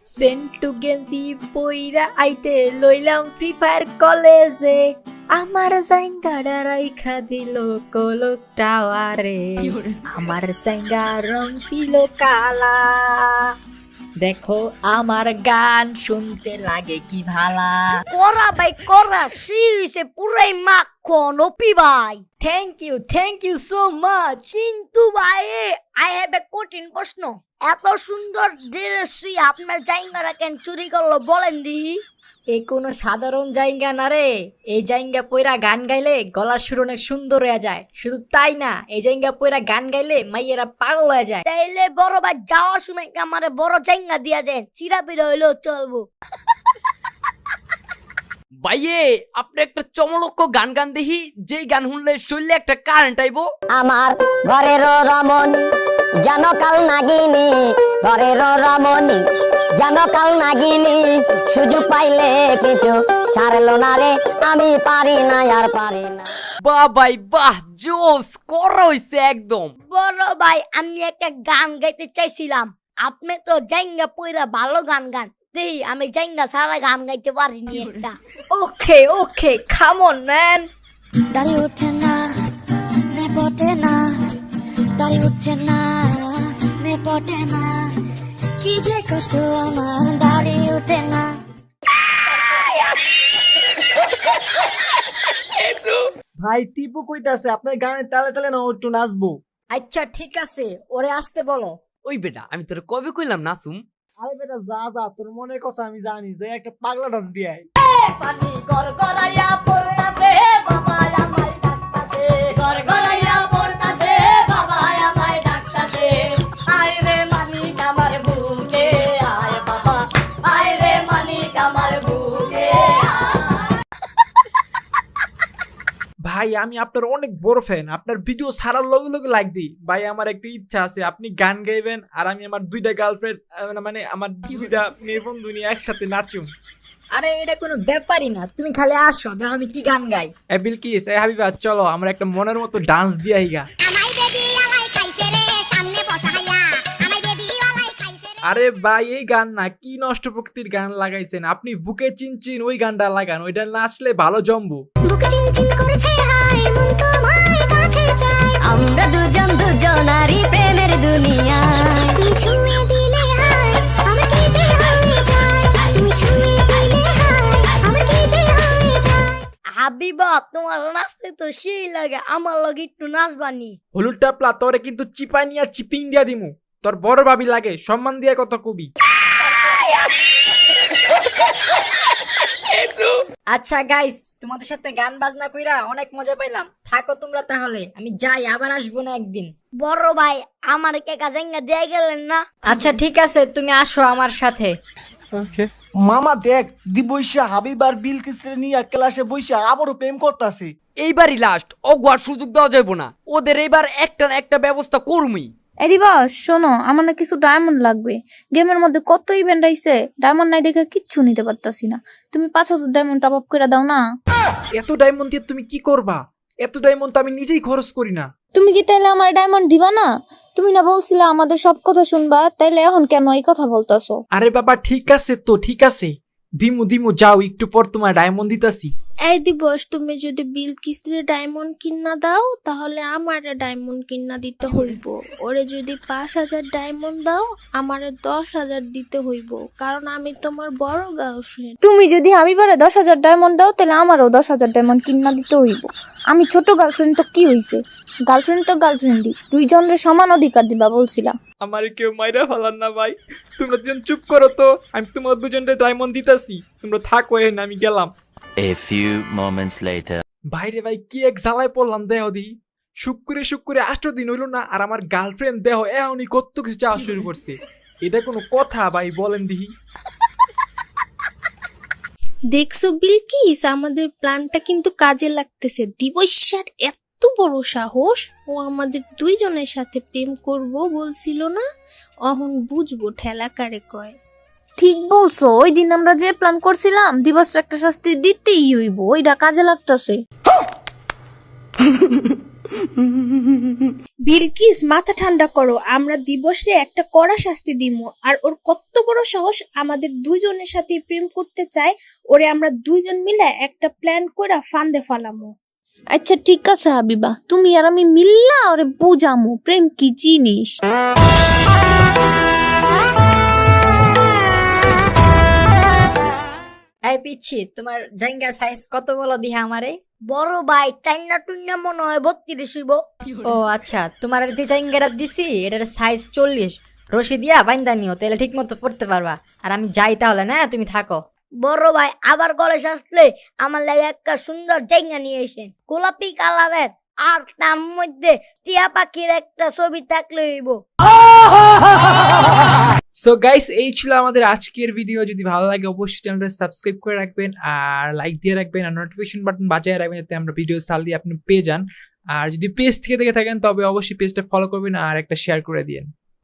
সেন্টু গেঞ্জি পইরা আইতে লইলাম ফ্রি ফায়ার কলেজে, আমার জাইঙ্গাডা রাইখা দিল কোলক টাওয়ারে, আমার জাইঙ্গা রং ছিল কালা, দেখো আমার গান শুনতে লাগে কি ভালা। করা ভাই করা শিছে পুরাই মাখন ওপি ভাই। Thank you so much. কিন্তু ভাই আই হ্যাভ এ কঠিন প্রশ্ন, এত সুন্দর ড্রেস আপনার জায়গাটা কেন চুরি করলো বলেন দি? এই কোনো সাধারণ জায়গা না রে, এই জায়গা পয়রা গান গাইলে গলার সুর অনেক সুন্দর হয়ে যায়। শুধু তাই না, এই জায়গা পয়রা গান গাইলে মাইয়েরা পাগল হয়ে যায়। তাইলে বড় ভাই যাওয়ার সময় আমারে বড় জায়গা দিয়া যায়, চিরাপিরা হইলেও চলবো। ভাইয়ে আপনি একটা চমলক্ষ গান গান দেখি, যেই গান শুনলে শরীরে একটা কারেন্ট আইবো। আমার ঘরের রমণী যেন কাল নাগিনী, ঘরের রমণী যেন কাল নাগিনী, সুযোগ পাইলে কিছু ছাড়লো না রে, আমি পারি না আর পারি না। বাহ ভাই বাহ, জোস করা হইছে একদম। বড় ভাই আমি একটা গান গাইতে চাইছিলাম, আপনি তো জায়গা পয়রা ভালো গান গান, দেখি আমি জায়গা সারা গান গাইতে পারিনি একটা। ওকে কাম অন ম্যান। দাড়ি ওঠে না মে পটে না, দাড়ি ওঠে না মে পটে না, কি যে কষ্ট আমার দাড়ি ওঠে না। ভাই টিপু কইতাছে আপনার গানের তালে তালে না একটু নাচবো। আচ্ছা ঠিক আছে, ওরে আসতে বলো। ওই বেটা আমি তোর কবে কইলাম নাচুম? আরে বেটা যা যা, তোর মনের কথা আমি জানি, যে একটা পাগলা ডান্স দিয়ে পানি গড়গড়াইয়া পড়তাছে, বাবা আমায় ডাকতাছে, গড়গড়াইয়া পড়তাছে, বাবা আমায় ডাকতাছে, আয় রে মানিক আমার বুকে আয় বাবা, আয় রে মানিক আমার বুকে আয়। ভাই আমি আপনার অনেক বড় ফ্যান, আপনার ভিডিও ছাড়ার লগে লগে লাইক দিই। ভাই আমার একটা ইচ্ছা আছে, আপনি গান গাইবেন আর আমি আমার দুইটা গার্লফ্রেন্ড, মানে আমার দুইটা মেয়ে বন্ধু নিয়ে একসাথে নাচুম। আরে এটা কোনো ব্যাপারই না, তুমি খালি আসো, দেখো আমি কি গান গাই। এ বিলকিস, এ হাবিবা, চলো আমরা একটা মনের মতো ডান্স দিয়ে আইগা। আরে ভাই এই গান না, কি নষ্ট প্রকৃতির গান লাগাইছেন আপনি। বুকে চিনচিন ওই গানটা লাগান, ওইটা নাচলে ভালো জমবো। আমরা দুজন দুজনারই প্রেমের দুনিয়ায়, তুমি ছুঁয়ে দিলে হায় আমার কি যে হয়ে যায়, তুমি ছুঁয়ে দিলে হায় আমার কি যে হয়ে যায়। হাবিবা তোমার নাচতে তো সেই লাগে, আমার লগে একটু নাচবানি। হলুদ টাপলা তোরে কিন্তু চিপাই নিয়া চিপিং দিয়া দিমু। তোর বড় ভাবি লাগে, সম্মান দিয়া কত কবি। আচ্ছা গাইস, তোমাদের সাথে গান বাজনা কইরা অনেক মজা পাইলাম, থাকো তোমরা তাহলে, আমি যাই, আবার আসবো না একদিন। বড় ভাই আমার কে জায়গা দিয়ে গেলেন না? আচ্ছা ঠিক আছে, তুমি আসো আমার সাথে। মামা দেখ দিবইসা হাবিবার বিলকিসরে নিয়ে ক্লাসে বইসা আবারও প্রেম করতাছে। এইবারই লাস্ট, অগুয়ার সুযোগ দেওয়া যাইব না ওদের, এইবার একটা না একটা ব্যবস্থা করমই। এই দিবা শোনো, আমার না কিছু ডায়মন্ড লাগবে। গেমের মধ্যে কত ইভেন্ট আইছে, ডায়মন্ড নাই দেখে কিচ্ছু নিতে পারতাছি না। তুমি 5000 ডায়মন্ড টপ আপ করে দাও না। এত ডায়মন্ড দিয়ে তুমি কি করবা? এত ডায়মন্ড তো আমি নিজেই খরচ করি না। তুমি কি তাইলে আমার ডায়মন্ড দিবা না? তুমি না বলছিলা আমাদের সব কথা শুনবা, তাইলে এখন কেন এই কথা বলতাছো? আরে বাবা ঠিক আছে তো, ঠিক আছে, দিমু যাও, একটু পর তোমার ডায়মন্ড দিতাছি। এই দিবস, তুমি যদি বিলকিসরে ডায়মন্ড কিনা দাও তাহলে আমার ডায়মন্ড কিনা দিতে হইব। ওরে যদি 5000 ডায়মন্ড দাও আমারে 10000 দিতে হইব, কারণ আমি তোমার বড় গার্লফ্রেন্ড। তুমি যদি হাবিবারে 10000 ডায়মন্ড দাও তাহলে আমারও 10000 ডায়মন্ড কিনা দিতে হইব। আমি ছোট গার্লফ্রেন্ড তো কি হইছে, গার্লফ্রেন্ড তো গার্লফ্রেন্ডই, দুইজনের সমান অধিকার দিবা বলছিলাম। আমার কেউ মাইরা ফালান না ভাই, তোমরা দুজন চুপ করো তো, আমি তোমার দুজনের ডায়মন্ড দিতাছি, তোমরা থাকো এখানে, আমি গেলাম। A few moments later. ভাইরে ভাই কি এক জ্বালায় পড়লাম, দেহ দি শুক্রে 8 দিন হইল না, আর আমার গার্লফ্রেন্ড দেহ এখনই কত কিছু চাওয়া শুরু করছে। এটা কোনো কথা ভাই, বলেন দিহি? দেখছো বিলকিস, আমাদের প্ল্যানটা কিন্তু কাজে লাগতেছে। দিবস্যার এত বড় সাহস, ও আমাদের দুইজনের সাথে প্রেম করব বলছিল না, অহন বুঝবো ঠেলা কারে কয়। ঠিক বলছো, ওই দিন আমরা যে প্ল্যান করছিলাম দিবসের একটা শাস্তি দিতেই হইব, ওইটা কাজে লাগতেছে। বিলকিস মাথা ঠান্ডা করো, আমরা দিবসে একটা কড়া শাস্তি দিমু। আর ওর কত বড় সাহস আমাদের দুইজনের সাথে প্রেম করতে চায়, ওরে আমরা দুইজন মিলে একটা প্ল্যান করে ফান্দে ফালামু। আচ্ছা ঠিক আছে হাবিবা, তুমি আর আমি মিল্লা ওরে বুঝামু প্রেম কি জিনিস। এই পিচ্ছি, তোমার জাইঙ্গা সাইজ কত বলো দিহা আমারে? বড় ভাই টাইনা টুইনা মনে হয় 32 হইব। ও আচ্ছা, তোমার যে জাইঙ্গাটা দিছি এটার সাইজ 40। রশি দিয়া বাইন্দা নিও, তাহলে ঠিক মতো পড়তে পারবা। আর আমি যাই তাহলে, না তুমি থাকো। বড় ভাই আবার কলেজ আসলে আমার লাগে একটা সুন্দর জায়গা নিয়ে এসেন, গোলাপি কালারের, আর তার মধ্যে টিয়া পাখির একটা ছবি থাকলে হইব। সো গাইস, এই ছিল আমাদের আজকের ভিডিও। যদি ভালো লাগে অবশ্যই চ্যানেলটা সাবস্ক্রাইব করে রাখবেন আর লাইক দিয়ে রাখবেন আর নোটিফিকেশন বাটন বাজিয়ে রাখবেন, যাতে আমরা ভিডিও চাল দিয়ে আপনি পেয়ে যান। আর যদি পেজ থেকে দেখে থাকেন তবে অবশ্যই পেজটা ফলো করবেন আর একটা শেয়ার করে দিন।